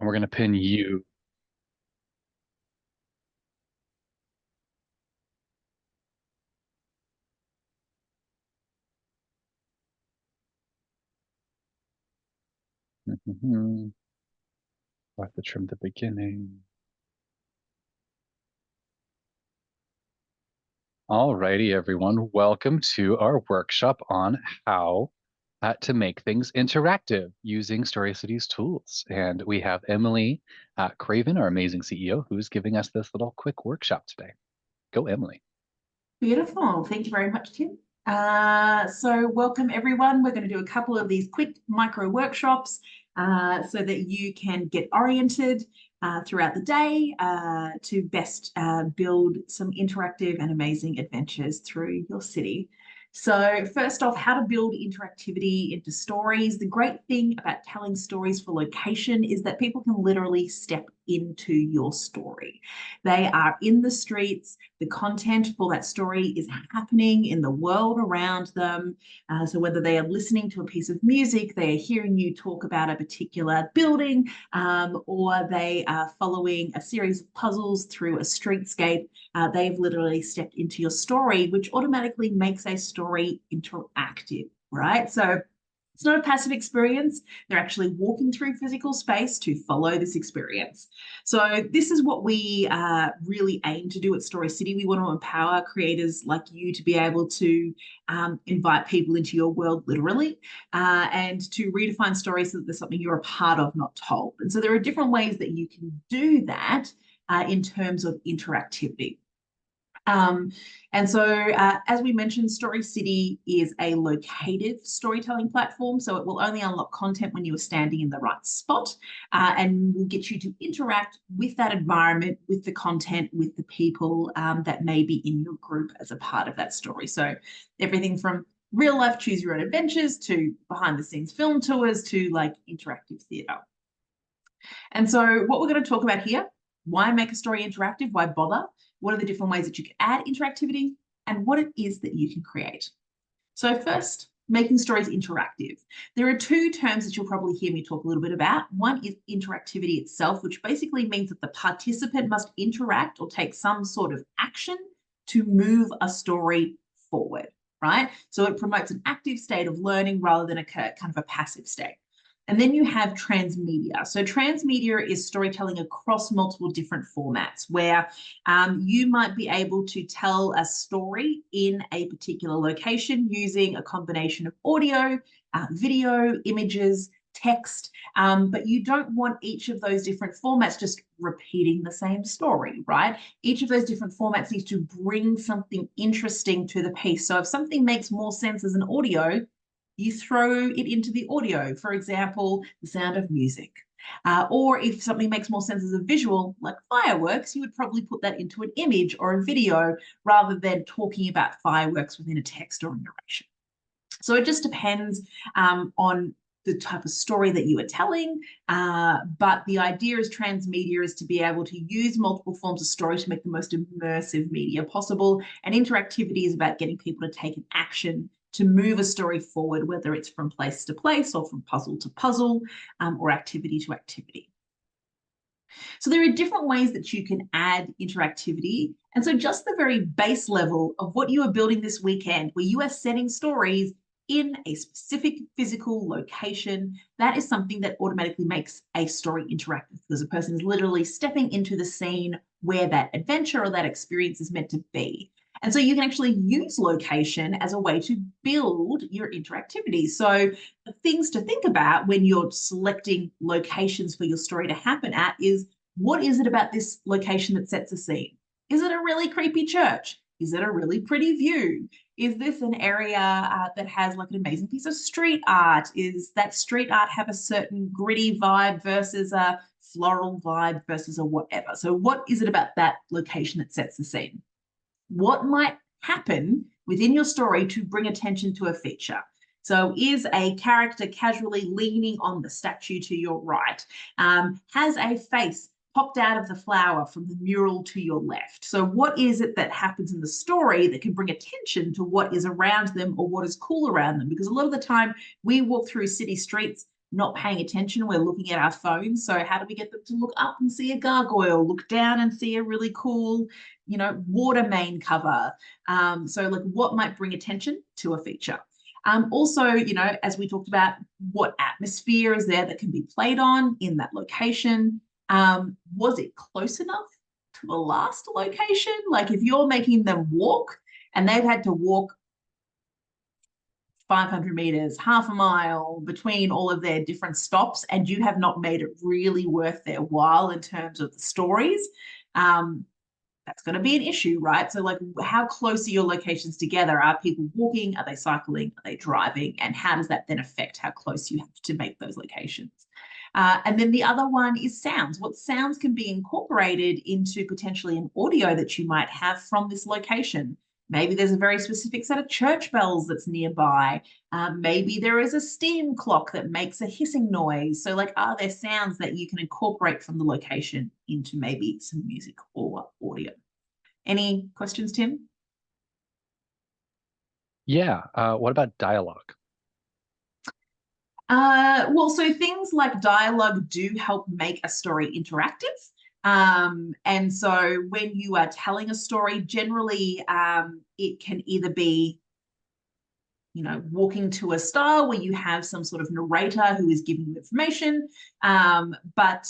And we're going to pin you. I'll have to trim the beginning. Alrighty, everyone. Welcome to our workshop on how to make things interactive using Story City's tools. And we have Emily Craven, our amazing CEO, who's giving us this little quick workshop today. Go, Emily. Beautiful. Thank you very much, Tim. So welcome everyone. We're going to do a couple of these quick micro workshops so that you can get oriented throughout the day to best build some interactive and amazing adventures through your city. So first off, how to build interactivity into stories. The great thing about telling stories for location is that people can literally step into your story. They are in the streets. The content for that story is happening in the world around them. So whether they are listening to a piece of music, they are hearing you talk about a particular building, or they are following a series of puzzles through a streetscape, they've literally stepped into your story, which automatically makes a story interactive, right? So it's not a passive experience. They're actually walking through physical space to follow this experience. So this is what we really aim to do at Story City. We want to empower creators like you to be able to invite people into your world literally and to redefine stories so that there's something you're a part of, not told. And so there are different ways that you can do that in terms of interactivity. And so, as we mentioned, Story City is a locative storytelling platform, so it will only unlock content when you are standing in the right spot and will get you to interact with that environment, with the content, with the people that may be in your group as a part of that story. So everything from real life choose your own adventures to behind the scenes film tours to like interactive theatre. And so what we're going to talk about here, why make a story interactive? Why bother? What are the different ways that you can add interactivity and what it is that you can create? So first, making stories interactive. There are two terms that you'll probably hear me talk a little bit about. One is interactivity itself, which basically means that the participant must interact or take some sort of action to move a story forward, right? So it promotes an active state of learning rather than a kind of a passive state. And then you have transmedia. So transmedia is storytelling across multiple different formats where you might be able to tell a story in a particular location using a combination of audio, video, images, text, but you don't want each of those different formats just repeating the same story, right? Each of those different formats needs to bring something interesting to the piece. So if something makes more sense as an audio, you throw it into the audio, for example, the sound of music. Or if something makes more sense as a visual, like fireworks, you would probably put that into an image or a video rather than talking about fireworks within a text or a narration. So it just depends on the type of story that you are telling. But the idea as transmedia is to be able to use multiple forms of story to make the most immersive media possible. And interactivity is about getting people to take an action to move a story forward, whether it's from place to place or from puzzle to puzzle or activity to activity. So there are different ways that you can add interactivity. And so just the very base level of what you are building this weekend, where you are setting stories in a specific physical location, that is something that automatically makes a story interactive because a person is literally stepping into the scene where that adventure or that experience is meant to be. And so you can actually use location as a way to build your interactivity. So the things to think about when you're selecting locations for your story to happen at is, what is it about this location that sets a scene? Is it a really creepy church? Is it a really pretty view? Is this an area that has like an amazing piece of street art? Is that street art have a certain gritty vibe versus a floral vibe versus a whatever? So what is it about that location that sets the scene? What might happen within your story to bring attention to a feature? So is a character casually leaning on the statue to your right? Has a face popped out of the flower from the mural to your left? So what is it that happens in the story that can bring attention to what is around them or what is cool around them? Because a lot of the time we walk through city streets not paying attention. We're looking at our phones. So how do we get them to look up and see a gargoyle, look down and see a really cool, water main cover? So like what might bring attention to a feature? Also, as we talked about, what atmosphere is there that can be played on in that location? Was it close enough to the last location? Like if you're making them walk and they've had to walk 500 meters, half a mile between all of their different stops, and you have not made it really worth their while in terms of the stories, that's going to be an issue, right? So like how close are your locations together? Are people walking? Are they cycling? Are they driving? And how does that then affect how close you have to make those locations? And then the other one is sounds. What sounds can be incorporated into potentially an audio that you might have from this location? Maybe there's a very specific set of church bells that's nearby. Maybe there is a steam clock that makes a hissing noise. So like, are there sounds that you can incorporate from the location into maybe some music or audio? Any questions, Tim? Yeah. What about dialogue? Well, so things like dialogue do help make a story interactive. And so when you are telling a story, generally it can either be, walking to a style where you have some sort of narrator who is giving you information. But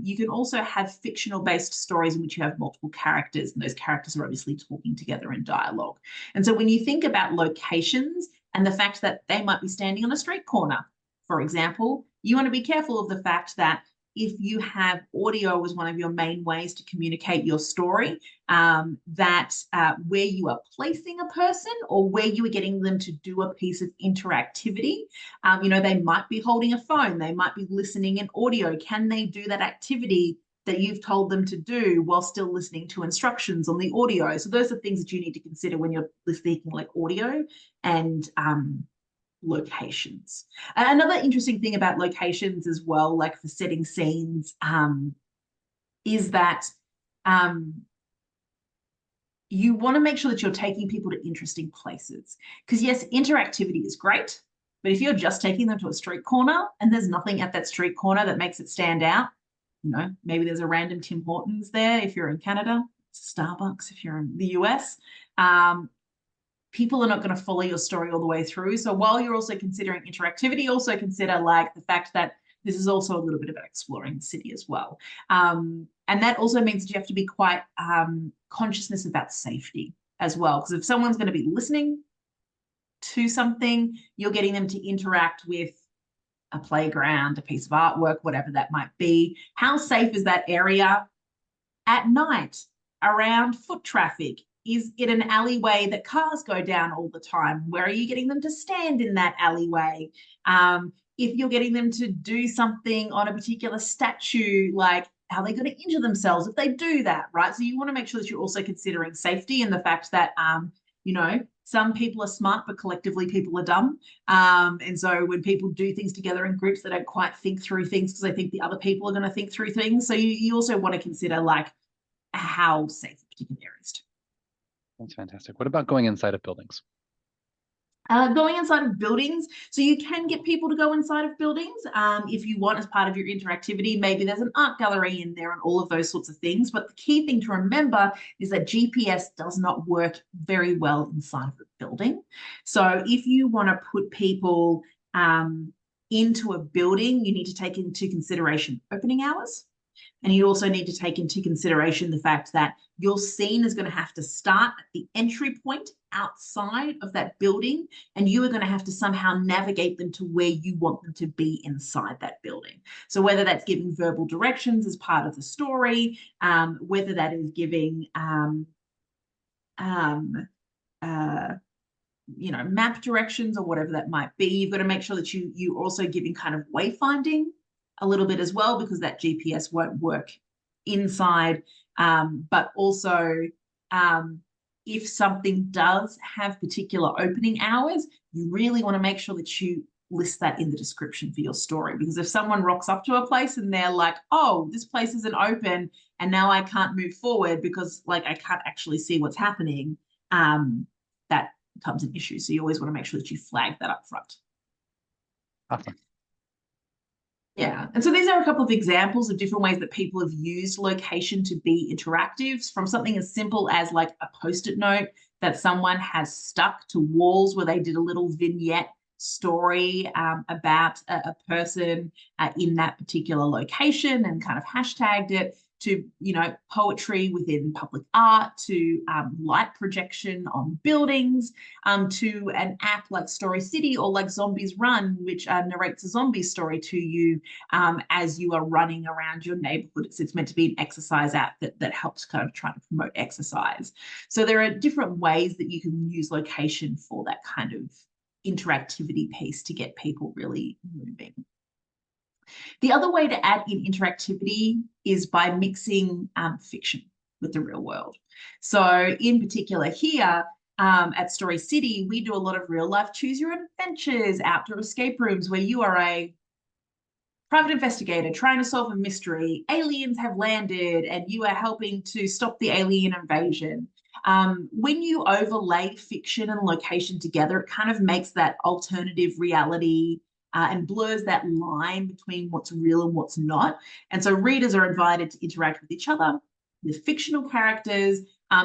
you can also have fictional based stories in which you have multiple characters, and those characters are obviously talking together in dialogue. And so when you think about locations and the fact that they might be standing on a street corner, for example, you want to be careful of the fact that if you have audio as one of your main ways to communicate your story, that where you are placing a person or where you are getting them to do a piece of interactivity, they might be holding a phone, they might be listening in audio. Can they do that activity that you've told them to do while still listening to instructions on the audio? So those are things that you need to consider when you're speaking like audio and locations. Another interesting thing about locations as well, like for setting scenes, is that you want to make sure that you're taking people to interesting places. Because yes, interactivity is great, but if you're just taking them to a street corner and there's nothing at that street corner that makes it stand out, maybe there's a random Tim Hortons there if you're in Canada, it's a Starbucks if you're in the US. People are not going to follow your story all the way through. So while you're also considering interactivity, also consider like the fact that this is also a little bit about exploring the city as well. And that also means that you have to be quite consciousness about safety as well. Because if someone's going to be listening to something, you're getting them to interact with a playground, a piece of artwork, whatever that might be. How safe is that area at night around foot traffic? Is it an alleyway that cars go down all the time? Where are you getting them to stand in that alleyway? If you're getting them to do something on a particular statue, like how are they going to injure themselves if they do that, right? So you want to make sure that you're also considering safety and the fact that, some people are smart, but collectively people are dumb. And so when people do things together in groups, they don't quite think through things because they think the other people are going to think through things. So you also want to consider like how safe a particular area is. That's fantastic. What about going inside of buildings? Going inside of buildings. So you can get people to go inside of buildings if you want as part of your interactivity. Maybe there's an art gallery in there and all of those sorts of things. But the key thing to remember is that GPS does not work very well inside of a building. So if you want to put people into a building, you need to take into consideration opening hours. And you also need to take into consideration the fact that your scene is going to have to start at the entry point outside of that building, and you are going to have to somehow navigate them to where you want them to be inside that building. So whether that's giving verbal directions as part of the story, whether that is giving map directions or whatever that might be, you've got to make sure that you're also giving kind of wayfinding a little bit as well, because that GPS won't work inside. But also, if something does have particular opening hours, you really want to make sure that you list that in the description for your story. Because if someone rocks up to a place and they're like, oh, this place isn't open and now I can't move forward because like I can't actually see what's happening, that becomes an issue. So you always want to make sure that you flag that up front. Awesome. Yeah. And so these are a couple of examples of different ways that people have used location to be interactive, from something as simple as like a post-it note that someone has stuck to walls where they did a little vignette story about a person in that particular location and kind of hashtagged it, to, you know, poetry within public art, to light projection on buildings, to an app like Story City or like Zombies Run, which narrates a zombie story to you as you are running around your neighborhood. It's meant to be an exercise app that helps kind of try to promote exercise. So there are different ways that you can use location for that kind of interactivity piece to get people really moving. The other way to add in interactivity is by mixing fiction with the real world. So in particular here, at Story City, we do a lot of real life choose your own adventures, outdoor escape rooms where you are a private investigator trying to solve a mystery. Aliens have landed and you are helping to stop the alien invasion. When you overlay fiction and location together, it kind of makes that alternative reality and blurs that line between what's real and what's not. And so readers are invited to interact with each other, with fictional characters,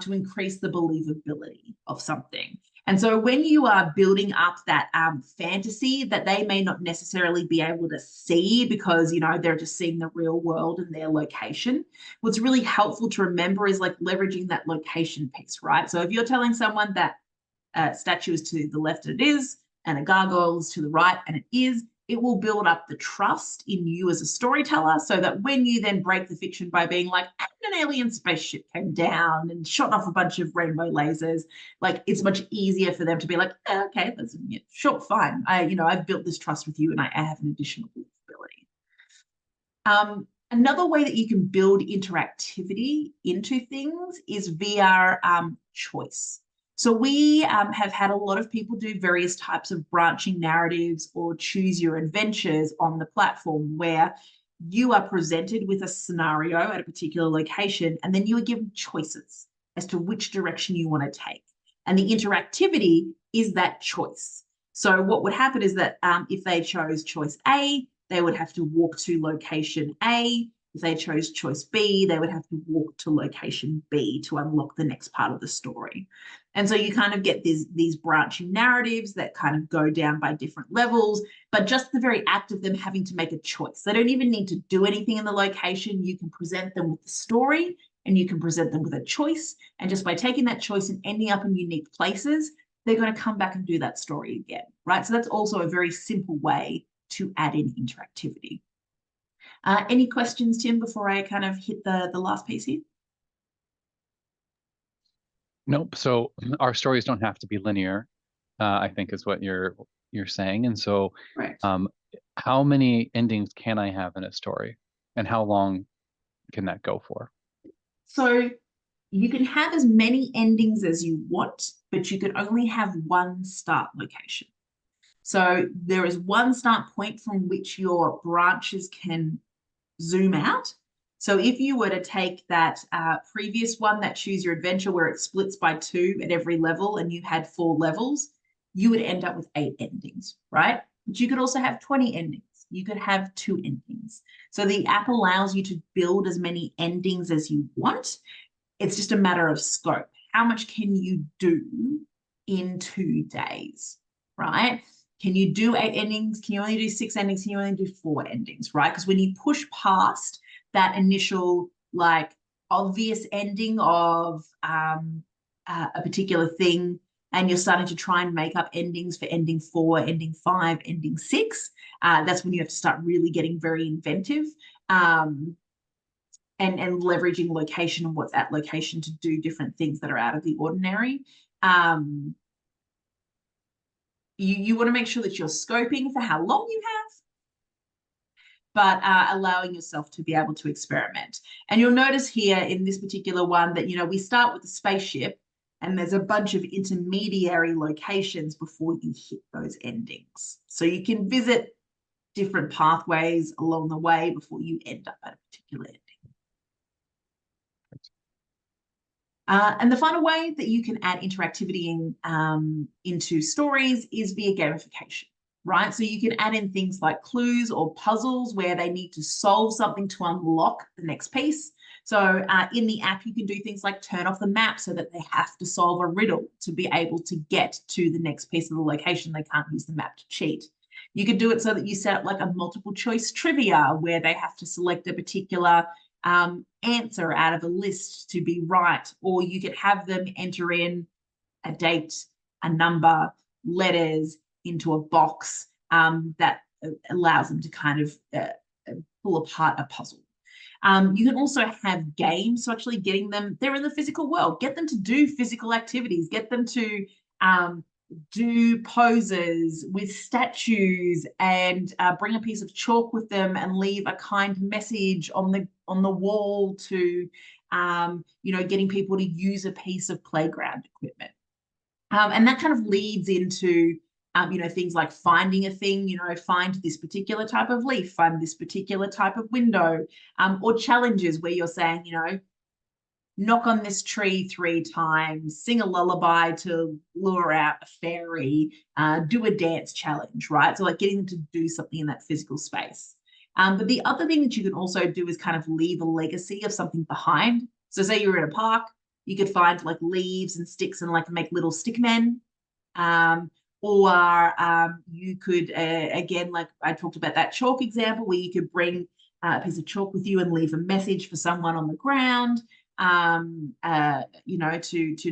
to increase the believability of something. And so when you are building up that fantasy that they may not necessarily be able to see because, you know, they're just seeing the real world and their location, what's really helpful to remember is like leveraging that location piece, right? So if you're telling someone that statue is to the left and it is, and a gargoyle is to the right and it is, it will build up the trust in you as a storyteller, so that when you then break the fiction by being like, an alien spaceship came down and shot off a bunch of rainbow lasers, like it's much easier for them to be like, okay, that's, yeah, sure, fine. I've built this trust with you and I have an additional ability. Another way that you can build interactivity into things is via choice. So we have had a lot of people do various types of branching narratives or choose your adventures on the platform, where you are presented with a scenario at a particular location and then you are given choices as to which direction you want to take. And the interactivity is that choice. So what would happen is that if they chose choice A, they would have to walk to location A. If they chose choice B, they would have to walk to location B to unlock the next part of the story. And so you kind of get these branching narratives that kind of go down by different levels, but just the very act of them having to make a choice. They don't even need to do anything in the location. You can present them with the story and you can present them with a choice. And just by taking that choice and ending up in unique places, they're going to come back and do that story again, right? So that's also a very simple way to add in interactivity. Any questions, Tim, before I kind of hit the last piece here? Nope. So our stories don't have to be linear, I think is what you're saying. And so, Right. um, how many endings can I have in a story, and how long can that go for? So you can have as many endings as you want, but you can only have one start location. So there is one start point from which your branches can zoom out. So if you were to take that previous one, that choose your adventure, where it splits by 2 at every level and you had 4 levels, you would end up with 8 endings, right? But you could also have 20 endings. You could have 2 endings. So the app allows you to build as many endings as you want. It's just a matter of scope. How much can you do in 2 days, right? Can you do 8 endings? Can you only do 6 endings? Can you only do 4 endings, right? Because when you push past that initial, like, obvious ending of a particular thing, and you're starting to try and make up endings for ending 4, ending 5, ending 6, that's when you have to start really getting very inventive. And leveraging location and what's at location to do different things that are out of the ordinary. You want to make sure that you're scoping for how long you have, but allowing yourself to be able to experiment. And you'll notice here in this particular one that, we start with the spaceship and there's a bunch of intermediary locations before you hit those endings. So you can visit different pathways along the way before you end up at a particular ending. And the final way that you can add interactivity into stories is via gamification. right? So you can add in things like clues or puzzles where they need to solve something to unlock the next piece. So in the app, you can do things like turn off the map so that they have to solve a riddle to be able to get to the next piece of the location. They can't use the map to cheat. You could do it so that you set up like a multiple choice trivia where they have to select a particular answer out of a list to be right, or you could have them enter in a date, a number, letters into a box that allows them to kind of pull apart a puzzle. You can also have games, so actually getting them, they're in the physical world, get them to do physical activities, get them to do poses with statues and bring a piece of chalk with them and leave a kind message on the wall to, getting people to use a piece of playground equipment. And that kind of leads into things like finding a thing, find this particular type of leaf, find this particular type of window, or challenges where you're saying, knock on this tree 3 times, sing a lullaby to lure out a fairy, do a dance challenge, right? So like getting them to do something in that physical space. But the other thing that you can also do is kind of leave a legacy of something behind. So say you're in a park, you could find like leaves and sticks and like make little stick men. Or you could, again, like I talked about that chalk example, where you could bring a piece of chalk with you and leave a message for someone on the ground, to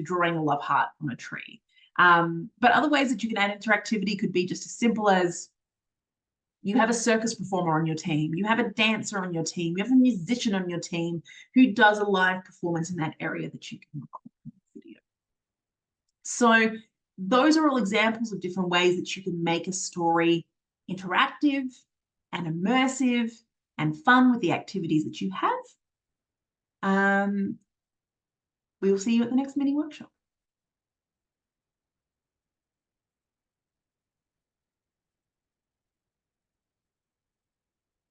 drawing a love heart on a tree. But other ways that you can add interactivity could be just as simple as you have a circus performer on your team, you have a dancer on your team, you have a musician on your team who does a live performance in that area that you can record in the video. So those are all examples of different ways that you can make a story interactive and immersive and fun with the activities that you have. We will see you at the next mini workshop.